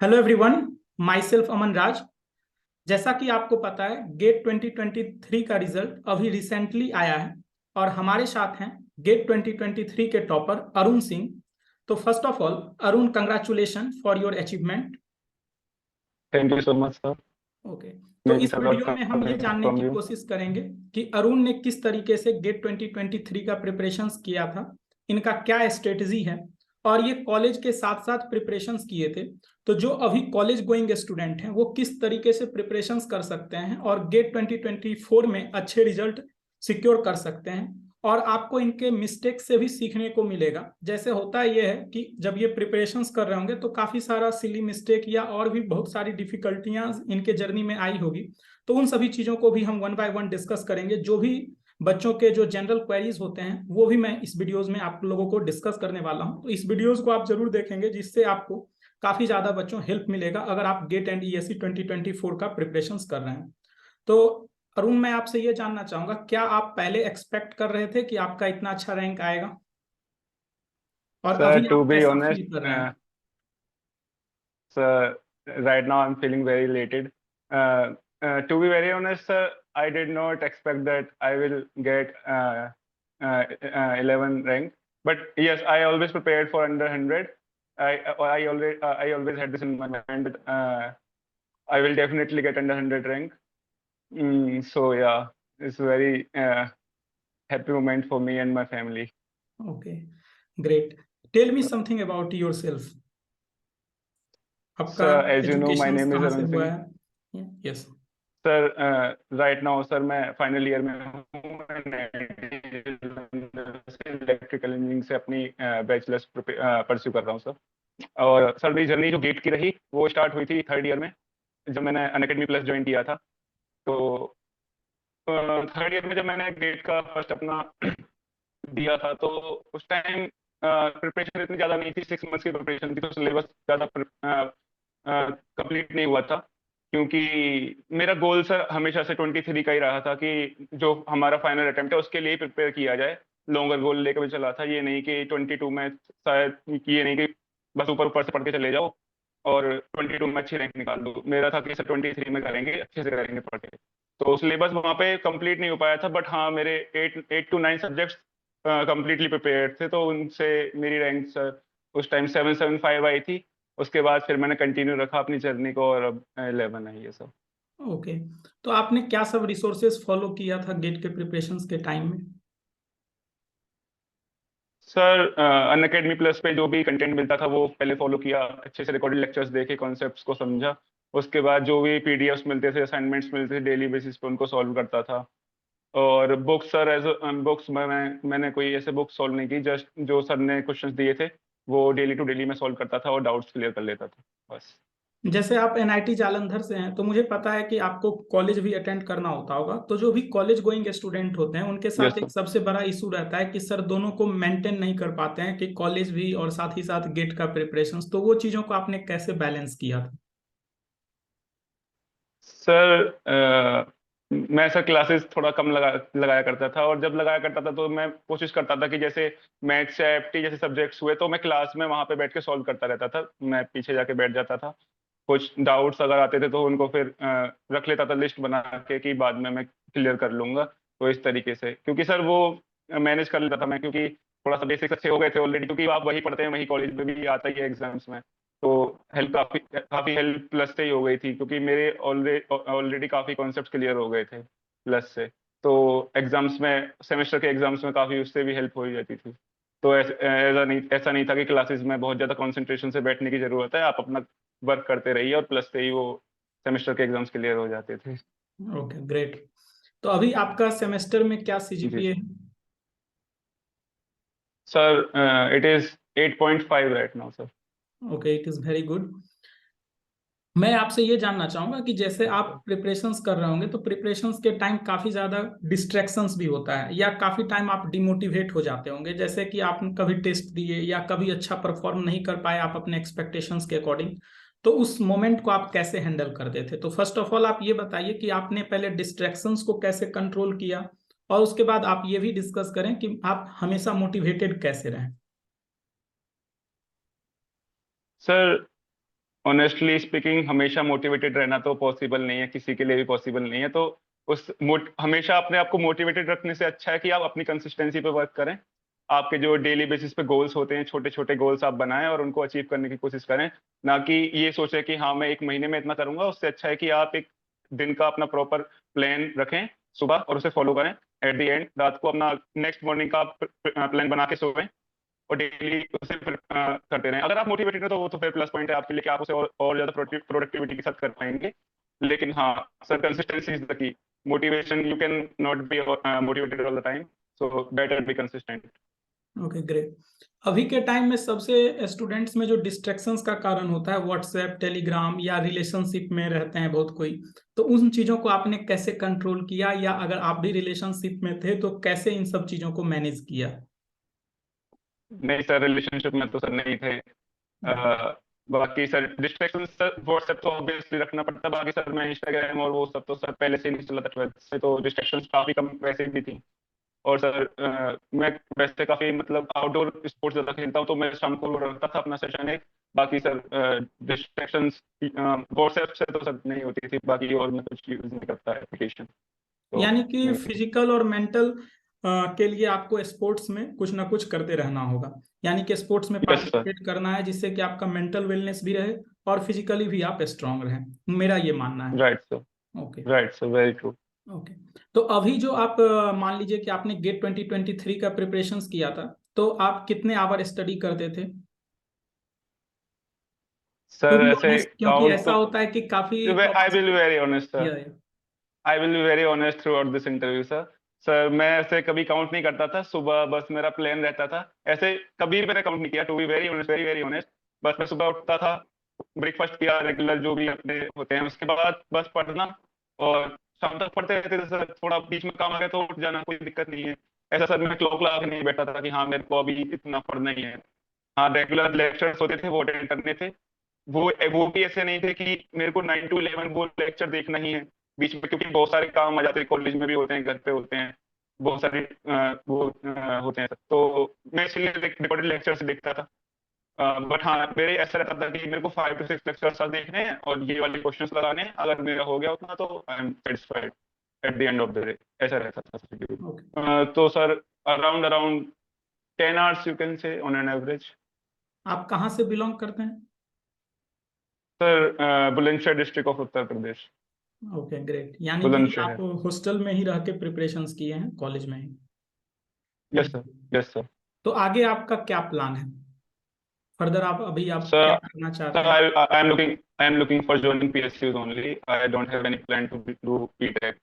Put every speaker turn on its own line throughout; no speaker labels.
Hello everyone, my self अमन राज। जैसा कि आपको पता है, गेट 2023 का रिजल्ट अभी रिसेंटली आया है और हमारे साथ हैं गेट 2023 के टॉपर अरुण सिंह। तो first of all Arun, congratulation for your achievement.
Thank you so much sir.
Okay, तो इस वीडियो में हम ये जानने
फ्रॉम
की
यू।
कोशिश करेंगे कि अरुण ने किस तरीके से गेट 2023 का प्रिपरेशंस किया था, इनका क्या स्ट्रेटजी है, और ये कॉलेज के साथ साथ प्रिपरेशंस किए थे। तो जो अभी कॉलेज गोइंग स्टूडेंट हैं वो किस तरीके से प्रिपरेशंस कर सकते हैं और गेट 2024 में अच्छे रिजल्ट सिक्योर कर सकते हैं। और आपको इनके मिस्टेक से भी सीखने को मिलेगा। जैसे होता ये है कि जब ये प्रिपरेशंस कर रहे होंगे तो काफ़ी सारा सिली मिस्टेक या और भी बहुत सारी डिफिकल्टियां इनके जर्नी में आई होगी। तो उन सभी चीज़ों को भी हम वन बाय वन डिस्कस करेंगे। जो भी बच्चों के जो जनरल क्वेरीज होते हैं वो भी मैं इस वीडियोज में आप लोगों को डिस्कस करने वाला हूं। तो इस वीडियोज को आप जरूर देखेंगे, जिससे आपको काफ़ी ज़्यादा बच्चों हेल्प मिलेगा अगर आप गेट एंड ईएससी 2024 का प्रिपरेशंस कर रहे हैं। तो अरुण, मैं आपसे ये जानना चाहूंगा, क्या आप पहले एक्सपेक्ट कर रहे थे कि आपका इतना अच्छा रैंक आएगा, और
सर
अभी
टू
आप
बी
कैसा
ऑनेस्ट,
फील कर रहे हैं?
sir, right now I'm feeling very elated. To be very honest, sir, I did not expect that I will get 11 rank. But yes, I always prepared for under 100. I always had this in my mind that I will definitely get under 100 rank. So yeah, it's a very happy moment for me and my family.
Okay, great. Tell me something about yourself. आपका
Sir, as you know, my
education
name is
कहाँ से
Arun
हुआ
Singh.
है? Yes.
Sir right now sir मैं final year में हूँ। Electrical engineering से अपनी बैचलर्स परस्यू कर रहा हूँ सर। और सर मेरी जर्नी जो गेट की रही वो स्टार्ट हुई थी थर्ड ईयर में, जब मैंने अनअकैडमी प्लस ज्वाइन किया था। तो थर्ड ईयर में जब मैंने गेट का फर्स्ट अपना दिया था, तो उस टाइम प्रिपरेशन इतनी ज़्यादा नहीं थी, 6 मंथ्स की प्रिपरेशन थी, तो सिलेबस ज़्यादा कंप्लीट नहीं हुआ था। क्योंकि मेरा गोल सर हमेशा से 23 का ही रहा था कि जो हमारा फाइनल अटेम्प्ट है उसके लिए प्रिपेयर किया जाए। लॉन्गर गोल लेकर भी चला था, ये नहीं कि 22 में शायद, ये नहीं कि बस ऊपर ऊपर से पढ़ के चले जाओ और 22 में अच्छी रैंक निकाल दो। मेरा था कि सर 23 में करेंगे, अच्छे से करेंगे पढ़ के। तो सिलेबस वहाँ पे कंप्लीट नहीं हो पाया था, बट हाँ मेरे 8 to 9 सब्जेक्ट्स कंप्लीटली प्रिपेयर्ड थे, तो उनसे मेरी रैंक सर उस टाइम 775 आई थी। उसके बाद फिर मैंने कंटिन्यू रखा अपनी जर्नी को, और अब 11 है ये सब।
ओके, तो आपने क्या सब रिसोर्सेज फॉलो किया था गेट के प्रिपरेशंस के टाइम में?
सर अनअकैडमी प्लस पे जो भी कंटेंट मिलता था वो पहले फॉलो किया, अच्छे से रिकॉर्डेड लेक्चर्स देखे, कॉन्सेप्ट्स को समझा। उसके बाद जो भी पीडीएफ्स मिलते थे, असाइनमेंट्स मिलते थे, डेली बेसिस पे उनको सॉल्व करता था। और बुक्स सर एज बुक्स में मैंने कोई ऐसे बुक सॉल्व नहीं की, जस्ट जो सर ने क्वेश्चंस दिए थे वो डेली टू डेली में सॉल्व करता था और डाउट्स क्लियर कर लेता था बस।
जैसे आप एनआईटी जालंधर से हैं तो मुझे पता है कि आपको कॉलेज भी अटेंड करना होता होगा। तो जो भी कॉलेज गोइंग स्टूडेंट होते हैं उनके साथ
यस
एक
सर।
सबसे बड़ा इशू रहता है कि सर दोनों को मेंटेन नहीं कर पाते हैं, कि कॉलेज भी और साथ ही साथ गेट का प्रिपरेशंस। तो वो चीज़ों को आपने कैसे बैलेंस किया था?
सर मैं सर क्लासेस थोड़ा कम लगाया करता था, और जब लगाया करता था तो मैं कोशिश करता था कि जैसे मैथ्स या एफटी जैसे सब्जेक्ट्स हुए तो मैं क्लास में वहां पे बैठ के सॉल्व करता रहता था, मैं पीछे जाके बैठ जाता था। कुछ डाउट्स अगर आते थे तो उनको फिर रख लेता था लिस्ट बना के कि बाद में मैं क्लियर कर लूंगा। तो इस तरीके से, क्योंकि सर वो मैनेज कर लेता था मैं, क्योंकि थोड़ा सा बेसिक्स अच्छे हो गए थे ऑलरेडी, क्योंकि आप वही पढ़ते हैं वही कॉलेज में भी आता ही है एग्जाम्स में। तो हेल्प काफी काफी हेल्प प्लस से ही हो गई थी, क्योंकि मेरे ऑलरेडी काफी कॉन्सेप्ट्स क्लियर हो गए थे प्लस से। तो एग्जाम्स में, सेमेस्टर के एग्जाम्स में काफी उससे भी हेल्प हो ही जाती थी। तो ऐसा नहीं था कि क्लासेस में बहुत ज्यादा कंसंट्रेशन से बैठने की जरूरत है, आप अपना वर्क करते रहिए और प्लस से ही वो सेमेस्टर के एग्जाम्स क्लियर हो जाते थे।
Okay, great. तो अभी आपका सेमेस्टर में क्या
जी
सीजीपीए है?
Sir it is 8.5 right now sir.
Okay, it is very good. मैं आपसे ये जानना चाहूंगा कि जैसे आप प्रिपरेशंस कर रहे होंगे तो प्रिपरेशंस के टाइम काफी ज्यादा डिस्ट्रैक्शंस भी होता है, या काफी टाइम आप डिमोटिवेट हो जाते होंगे, जैसे कि आप कभी टेस्ट दिए या कभी अच्छा परफॉर्म नहीं कर पाए आप अपने एक्सपेक्टेशंस के अकॉर्डिंग। तो उस मोमेंट को आप कैसे हैंडल करते थे? तो फर्स्ट ऑफ ऑल आप ये बताइए कि आपने पहले डिस्ट्रैक्शंस को कैसे कंट्रोल किया, और उसके बाद आप ये भी डिस्कस करें कि आप हमेशा मोटिवेटेड कैसे रहें।
सर ऑनेस्टली स्पीकिंग हमेशा मोटिवेटेड रहना तो पॉसिबल नहीं है, किसी के लिए भी पॉसिबल नहीं है। तो हमेशा अपने आप को मोटिवेटेड रखने से अच्छा है कि आप अपनी कंसिस्टेंसी पे वर्क करें। आपके जो डेली बेसिस पे गोल्स होते हैं, छोटे छोटे गोल्स आप बनाएं और उनको अचीव करने की कोशिश करें। ना कि ये सोचें कि हाँ मैं एक महीने में इतना करूंगा। उससे अच्छा है कि आप एक दिन का अपना प्रॉपर प्लान रखें सुबह और उसे फॉलो करें। एट द एंड रात को अपना नेक्स्ट मॉर्निंग का प्लान बना के सोएं और डेली उसे फिर करते रहें। अगर आप मोटिवेटेड हैं तो वो तो फिर प्लस पॉइंट है आपके लिए कि आप उसे और ज्यादा प्रोडक्टिविटी के साथ कर पाएंगे। लेकिन हाँ sir, consistency is the key. Motivation, you can not be motivated all the time, so better be consistent.
Okay great. अभी के टाइम में सबसे स्टूडेंट्स में जो डिस्ट्रैक्शंस का कारण होता है व्हाट्सएप, टेलीग्राम या रिलेशनशिप में रहते हैं बहुत कोई, तो उन चीजों को आपने कैसे कंट्रोल किया, या अगर आप भी रिलेशनशिप में थे तो कैसे इन सब चीजों को मैनेज किया?
नहीं सर, रिलेशनशिप में तो सर नहीं थे। बाकी सर डिस्ट्रैक्शन सर व्हाट्सएप तो ऑब्वियसली रखना पड़ता है। बाकी सर मैं इंस्टाग्राम और वो सब तो सर पहले से नहीं चला था 12th से, तो डिस्ट्रैक्शन काफी कम वैसे भी थी। और सर मैं वैसे काफी मतलब आउटडोर स्पोर्ट्स ज्यादा खेलता हूँ, तो मैं शाम को रखता था अपना सेशन एक। बाकी सर डिस्ट्रैक्शंस व्हाट्सएप से तो सर नहीं होती थी। बाकी और मैं कुछ यूज नहीं करता एप्लीकेशन, तो
यानी कि
नहीं थी।
फिजिकल और मेंटल के लिए आपको स्पोर्ट्स में कुछ ना कुछ करते रहना होगा। यानी कि स्पोर्ट्स में
यस सर।
पार्टिसिपेट करना है जिससे कि आपका मेंटल वेलनेस भी रहे और फिजिकली भी आप स्ट्रांग रहें, मेरा ये मानना है।
Right sir.
Okay.
Right sir, very true.
Okay. तो अभी जो आप मान लीजिए कि आपने गेट 2023 का प्रिपरेशंस किया था, तो आप कितने आवर स्टडी करते थे? टू
सर
बी
ऐसे
ऑनेस्ट, क्योंकि
काउंट
ऐसा
तो,
होता है कि काफी
आई
toppers.
Will be very honest sir.
या
I will be very honest throughout this interview sir. Sir मैं ऐसे कभी काउंट नहीं करता था। सुबह बस मेरा प्लान रहता था। ऐसे कभी मैंने काउंट नहीं किया, to be very honest, very very honest. बस मैं सुबह उठता था, ब्रेकफास्ट किया, रेगुलर जो भी अपने होते हैं, उसके बाद बस पढ़ना। और शाम तक पढ़ते रहते थे सर। थोड़ा बीच में काम आ गया तो उठ जाना, कोई दिक्कत नहीं है। ऐसा सर मैं क्लॉक लगा के नहीं बैठा था कि हाँ मेरे को अभी इतना पढ़ना ही है। हाँ रेगुलर लेक्चर्स होते थे, वो अटेंड करने थे। वो भी ऐसे नहीं थे कि मेरे को 9 to 11 वो लेक्चर देखना ही है बीच में, क्योंकि बहुत सारे काम आ जाते हैं, कॉलेज में भी होते हैं, घर पे होते हैं, बहुत सारे होते हैं। तो मैं इसलिए रिकॉर्डेड लेक्चर से देखता था। बट हाँ मेरे ऐसा रहता था कि मेरे को 5 to 6 लेक्चर देखने हैं और ये वाले क्वेश्चंस लगाने हैं। अगर मेरा हो गया उतना तो I am satisfied at the end of the day. ऐसा रहता था
ओके।
schedule। तो sir around around 10 hours you can say on an average.
आप कहाँ से बिलोंग करते हैं?
Sir Bulandshahr district of Uttar Pradesh.
Okay great. यानी कि आप
बुलंदशहर।
हॉस्टल में ही रह के प्रिपरेशंस किए हैं, कॉलेज में ही?
Yes sir. Yes sir.
तो आगे आपका क्या प्लान है फर्दर? आप क्या
सर
करना चाहते
सर
हैं?
I am looking for joining PSUs only. I don't have any plan to do BTech.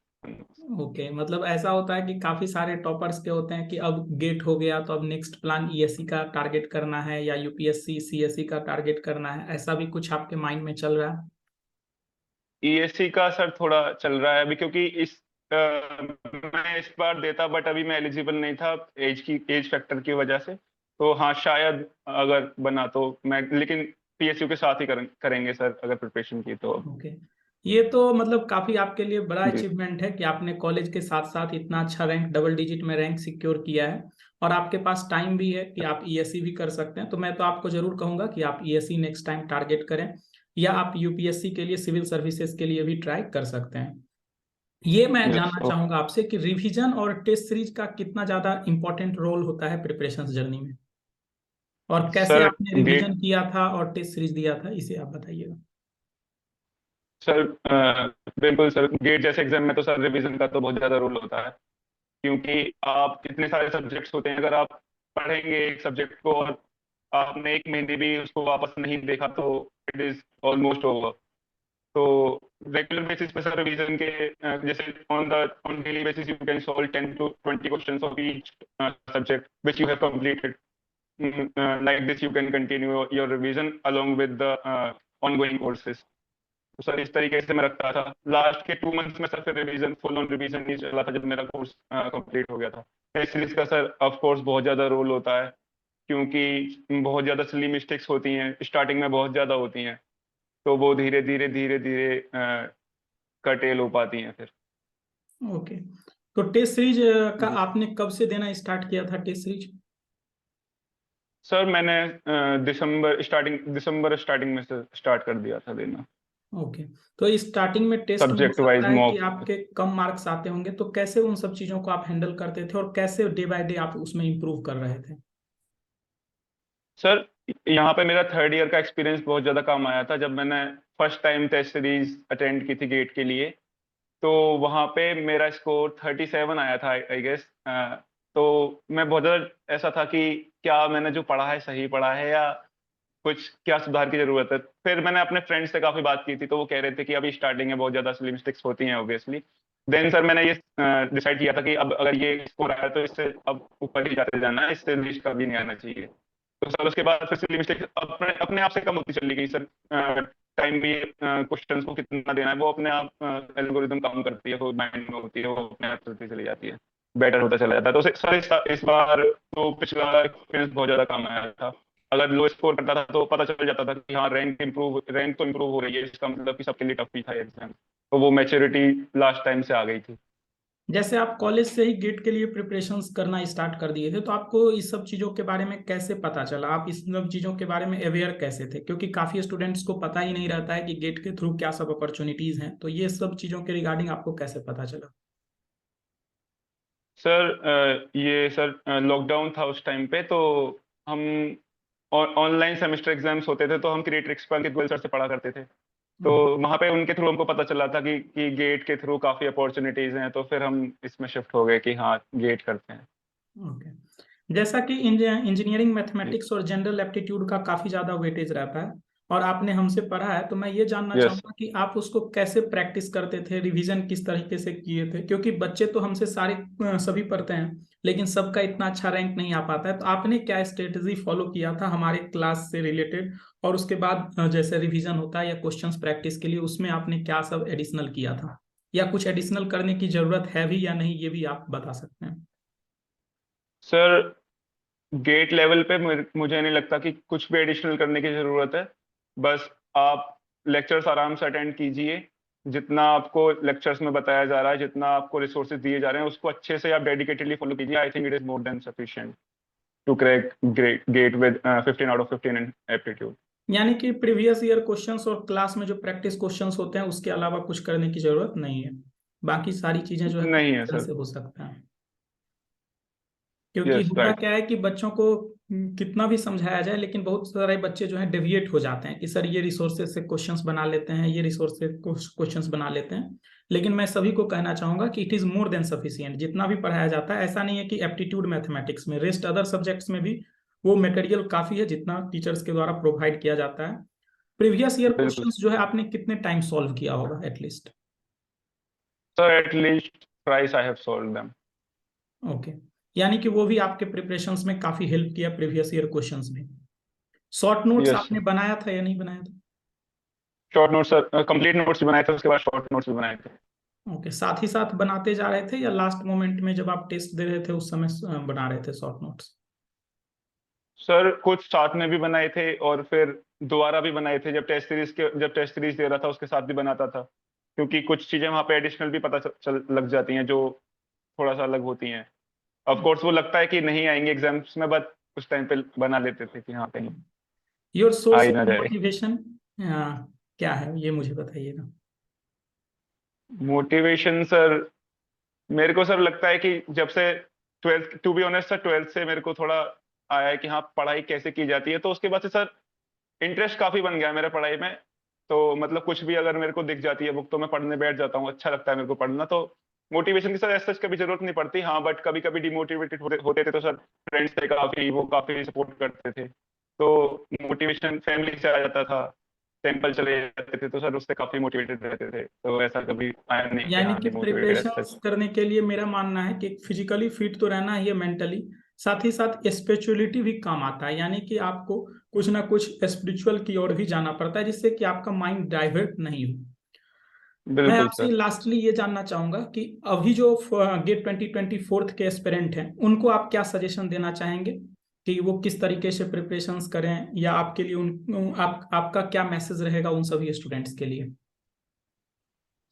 Okay, मतलब ऐसा होता है कि काफी सारे टॉपर्स के होते हैं कि अब गेट हो गया तो अब नेक्स्ट प्लान ईएससी का टारगेट करना है या यूपीएससी सीएससी का टारगेट करना है, ऐसा भी कुछ आपके माइंड में चल रहा है?
ESC का सर थोड़ा चल रहा है अभी, क्योंकि मैं इस बार देता बट अभी मैं एलिजिबल नहीं था एज फैक्टर की वजह से। तो हाँ शायद अगर बना तो मैं, लेकिन PSU के साथ ही करेंगे सर अगर प्रिपरेशन की तो।
ओके। ये तो मतलब काफी आपके लिए बड़ा
जी
अचीवमेंट है कि आपने कॉलेज के साथ साथ इतना अच्छा रैंक, डबल डिजिट में रैंक सिक्योर किया है, और आपके पास टाइम भी है कि आप ईएससी भी कर सकते हैं। तो मैं तो आपको जरूर कहूंगा कि आप ईएससी नेक्स्ट टाइम टारगेट करें, या आप यूपीएससी के लिए, सिविल सर्विसेज के लिए भी ट्राई कर सकते हैं। ये मैं
यस
जानना
ओके।
चाहूंगा आपसे कि रिवीजन और टेस्ट सीरीज का कितना ज्यादा इंपॉर्टेंट रोल होता है प्रिपरेशन जर्नी में, और कैसे
सर
आपने
गेट
रिवीजन किया था और टेस्ट सीरीज दिया था, इसे आप बताइएगा।
सर बिल्कुल सर, गेट जैसे एग्जाम में तो सर रिवीजन का तो बहुत ज्यादा रोल होता है। क्योंकि आप इतने सारे सब्जेक्ट्स होते हैं, अगर आप पढ़ेंगे एक सब्जेक्ट को और आपने एक महीने भी उसको वापस नहीं देखा तो इट इज ऑलमोस्ट ओवर। तो रेगुलर बेसिस पे सर रिवीजन के जैसे on daily basis you can solve 10 to 20 questions of each subject which you have completed. Like this you can continue your revision along with the ongoing courses. तो sir इस तरीके से मैं रखता था। लास्ट के 2 मंथ्स में सर फिर रिवीजन, फुल ऑन रिवीजन नहीं चला था जब मेरा कोर्स कंप्लीट हो गया था। टेस्ट सीरीज का सर ऑफ कोर्स बहुत ज्यादा रोल होता है, क्योंकि बहुत ज्यादा सिली मिस्टेक्स होती हैं, स्टार्टिंग में बहुत ज्यादा होती हैं। तो वो धीरे धीरे धीरे धीरे कर्टेल हो पाती हैं फिर।
ओके। तो टेस्ट सीरीज का
जी
आपने कब से देना स्टार्ट किया था टेस्ट सीरीज?
सर मैंने दिसंबर स्टार्टिंग में से स्टार्ट कर दिया था देना।
ओके। तो स्टार्टिंग में टेस्ट में हो
सब्जेक्ट
सकता
वाइज
है कि
मॉक।
आपके कम मार्क्स आते होंगे, तो कैसे उन सब चीजों को आप हैंडल करते थे और कैसे डे बाय डे आप उसमें इम्प्रूव कर रहे थे?
सर यहाँ पे मेरा थर्ड ईयर का एक्सपीरियंस बहुत ज्यादा काम आया था, जब मैंने first time test series attend की थी गेट के लिए। तो वहाँ पे मेरा स्कोर 37 आया था आई गेस। तो मैं बहुत ज्यादा ऐसा था कि क्या मैंने जो पढ़ा है सही पढ़ा है, या कुछ क्या सुधार की जरूरत है। फिर मैंने अपने फ्रेंड्स से काफी बात की थी, तो वो कह रहे थे कि अभी स्टार्टिंग है, बहुत ज्यादा सिली मिस्टेक्स होती हैं ऑब्वियसली। देन सर मैंने ये डिसाइड किया था कि अब अगर ये स्कोर आया तो इससे अब ऊपर ही जाते जाना है, इससे नीचे कभी नहीं आना चाहिए। तो सर उसके बाद फिर सिली मिस्टेक्स अपने अपने आप से कम होती चली गई सर। टाइम भी क्वेश्चंस को कितना देना है वो अपने आप एल्गोरिदम काम करती है, वो माइंड में होती है, वो अपने आप चलती चली जाती है, बेटर होता चला जाता है। तो सर इस बार तो पिछला एक्सपीरियंस बहुत ज्यादा काम आया था। अगर लो स्कोर करता था तो पता चल जाता था कि हाँ रैंक तो इम्प्रूव हो रही है, इसका मतलब कि सबके लिए टफ ही था एग्जाम। तो वो मैच्योरिटी लास्ट टाइम से आ गई थी।
जैसे आप कॉलेज से ही गेट के लिए प्रिपरेशंस करना स्टार्ट कर दिए थे, तो आपको इस सब चीज़ों के बारे में कैसे पता चला? आप इस सब चीज़ों के बारे में अवेयर कैसे थे? क्योंकि काफ़ी स्टूडेंट्स को पता ही नहीं रहता है कि गेट के थ्रू क्या सब अपॉर्चुनिटीज़ हैं, तो ये सब चीज़ों के रिगार्डिंग आपको कैसे पता चला?
सर ये सर लॉकडाउन था उस टाइम पे, तो हम ऑनलाइन सेमेस्टर एग्जाम्स होते थे, तो हम क्रिएटर एक्सपर्ट के गूगल सर से पढ़ा करते थे। तो वहां पे उनके थ्रू हमको पता चला था कि गेट के थ्रू काफी अपॉर्चुनिटीज हैं, तो फिर हम इसमें शिफ्ट हो गए कि हाँ गेट करते हैं।
ओके। जैसा कि इंजीनियरिंग
जी।
मैथमेटिक्स और जनरल एप्टीट्यूड का काफी ज्यादा वेटेज रहता है, और आपने हमसे पढ़ा है, तो मैं ये जानना
यस।
चाहूंगा कि आप उसको कैसे प्रैक्टिस करते थे, रिवीजन किस तरीके से किए थे? क्योंकि बच्चे तो हमसे सारे सभी पढ़ते हैं, लेकिन सबका इतना अच्छा रैंक नहीं आ पाता है। तो आपने क्या स्ट्रेटेजी फॉलो किया था हमारे क्लास से रिलेटेड, और उसके बाद जैसे रिवीजन होता है या क्वेश्चंस प्रैक्टिस के लिए, उसमें आपने क्या सब एडिशनल किया था, या कुछ एडिशनल करने की जरूरत है भी या नहीं, ये भी आप बता सकते हैं।
सर गेट लेवल पे मुझे नहीं लगता कि कुछ भी एडिशनल करने की जरूरत है। बस आप लेक्चर्स आराम से अटेंड कीजिए, जितना आपको लेक्चर्स में बताया जा रहा है, जितना आपको रिसोर्सेज दिए जा रहे हैं, उसको अच्छे से आप डेडिकेटेडली फॉलो कीजिए। I think it is more than sufficient to crack GATE with 15 out of 15 in aptitude.
यानी कि प्रीवियस ईयर क्वेश्चंस और क्लास में जो प्रैक्टिस क्वेश्चंस होते हैं उसके अलावा कुछ करने की जरूरत नहीं है, बाकी सारी चीजें जो है
नहीं है
रिवीजन
सर।
से हो सकता है। क्योंकि
यस
होता
राइट।
क्या है कि बच्चों को कितना भी समझाया जाए, लेकिन बहुत सारे बच्चे जो है डेविएट हो जाते हैं कि सर ये रिसोर्सेज से क्वेश्चंस बना लेते हैं, ये रिसोर्स से क्वेश्चंस बना लेते हैं। लेकिन मैं सभी को कहना चाहूंगा कि it is more than sufficient जितना भी पढ़ाया जाता है। ऐसा नहीं है कि एप्टीट्यूड मैथमेटिक्स में, रेस्ट अदर सब्जेक्ट्स में भी वो मटेरियल काफी है जितना टीचर्स के द्वारा प्रोवाइड किया जाता है। प्रीवियस ईयर
बिल्कुल
क्वेश्चंस जो है आपने कितने टाइम सॉल्व किया होगा at least?
Sir, at least thrice I have solved them.
Okay. यानी कि वो भी आपके प्रिपरेशंस में काफी हेल्प किया प्रीवियस ईयर क्वेश्चंस में। शॉर्ट नोट्स
यस
आपने
सर।
बनाया था या नहीं बनाया था?
Short notes sir, complete notes भी बनाए थे, उसके बाद शॉर्ट नोट्स भी बनाए थे।
ओके, साथ ही साथ बनाते जा रहे थे या लास्ट मोमेंट में जब आप टेस्ट दे रहे थे उस समय बना रहे थे शॉर्ट नोट्स?
सर कुछ साथ में भी बनाए थे, और फिर दोबारा भी बनाए थे जब टेस्ट सीरीज दे रहा था उसके साथ भी बनाता था। क्योंकि कुछ चीजें वहां पे एडिशनल भी पता लग जाती हैं, जो थोड़ा सा अलग होती हैं। ऑफ कोर्स वो लगता है कि नहीं आएंगे एग्जाम्स में, बट उस टाइम पे बना लेते थे कि हाँ कहीं
योर
आ
सोर्स
ही
ऑफ
ना जाए।
मोटिवेशन क्या है, ये मुझे बताइएगा।
मोटिवेशन सर, मेरे को सर लगता है कि जब से twelfth, to be honest sir, twelfth से मेरे को थोड़ा आया है कि हाँ पढ़ाई कैसे की जाती है, तो उसके बाद से सर इंटरेस्ट काफी बन गया है मेरा पढ़ाई में। तो मतलब कुछ भी अगर मेरे को दिख जाती है बुक, तो मैं पढ़ने बैठ जाता हूँ, अच्छा लगता है मेरे को पढ़ना। तो मोटिवेशन की सर ऐसा कभी जरूरत नहीं पड़ती, हाँ बट कभी कभी डिमोटिवेटेड होते थे, तो सर फ्रेंड्स थे काफी, वो काफी सपोर्ट करते थे। तो मोटिवेशन फैमिली से आ जाता था, टेम्पल चले जाते थे, तो सर उससे काफी मोटिवेटेड रहते थे। तो ऐसा कभी आया नहीं कि
यानी
हाँ
कि
डिमोटिवेटेड
प्रिपरेशन
सच।
करने के लिए मेरा मानना है कि फिजिकली फिट तो रहना ही है, मेंटली साथ ही साथ स्पिरिचुअलिटी भी काम आता है। यानी कि आपको कुछ ना कुछ स्पिरिचुअल की ओर भी जाना पड़ता है, जिससे कि आपका माइंड डाइवर्ट नहीं हो। मैं
बिल्कुल
आपसे
सर।
लास्टली ये जानना चाहूंगा कि अभी जो गेट 2024 के एस्पिरेंट हैं उनको आप क्या सजेशन देना चाहेंगे कि वो किस तरीके से प्रिपरेशंस करें, या आपके लिए आपका क्या मैसेज रहेगा उन सभी स्टूडेंट्स के लिए?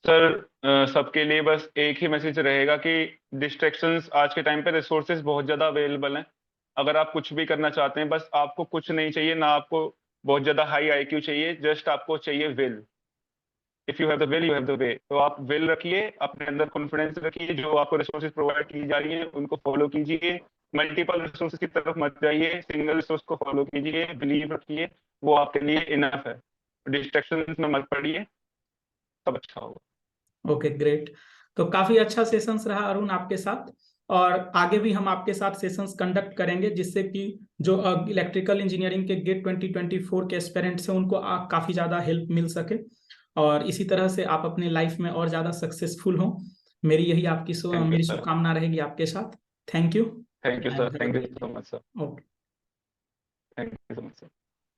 सर सबके लिए बस एक ही मैसेज रहेगा कि डिस्ट्रैक्शंस आज के टाइम पे, रिसोर्सेज बहुत ज़्यादा अवेलेबल हैं, अगर आप कुछ भी करना चाहते हैं, बस आपको कुछ नहीं चाहिए, ना आपको बहुत ज्यादा हाई आईक्यू चाहिए, जस्ट आपको चाहिए will. If you have the will, you have the way. तो आप विल रखिए, अपने अंदर कॉन्फिडेंस रखिए, जो आपको रिसोर्सेज प्रोवाइड की जा रही हैं उनको फॉलो कीजिए, मल्टीपल रिसोर्सेज की तरफ मत जाइए, सिंगल रिसोर्स को फॉलो कीजिए, बिलीव रखिए, वो आपके लिए इनफ है। डिस्ट्रैक्शन में मत पड़िए, सब अच्छा होगा।
Okay great. तो काफी अच्छा सेशंस रहा अरुण आपके साथ, और आगे भी हम आपके साथ सेशंस कंडक्ट करेंगे, जिससे कि जो इलेक्ट्रिकल इंजीनियरिंग के गेट 2024 के एस्पिरेंट्स हैं उनको काफी ज्यादा हेल्प मिल सके, और इसी तरह से आप अपने लाइफ में और ज्यादा सक्सेसफुल हो। मेरी यही
थैंक यू
मेरी
सर।
शुभकामना रहेगी आपके साथ। Thank you
thank you
and
sir.
Have a
thank you
great
so much sir.
Day. Okay.
Thank you so much sir.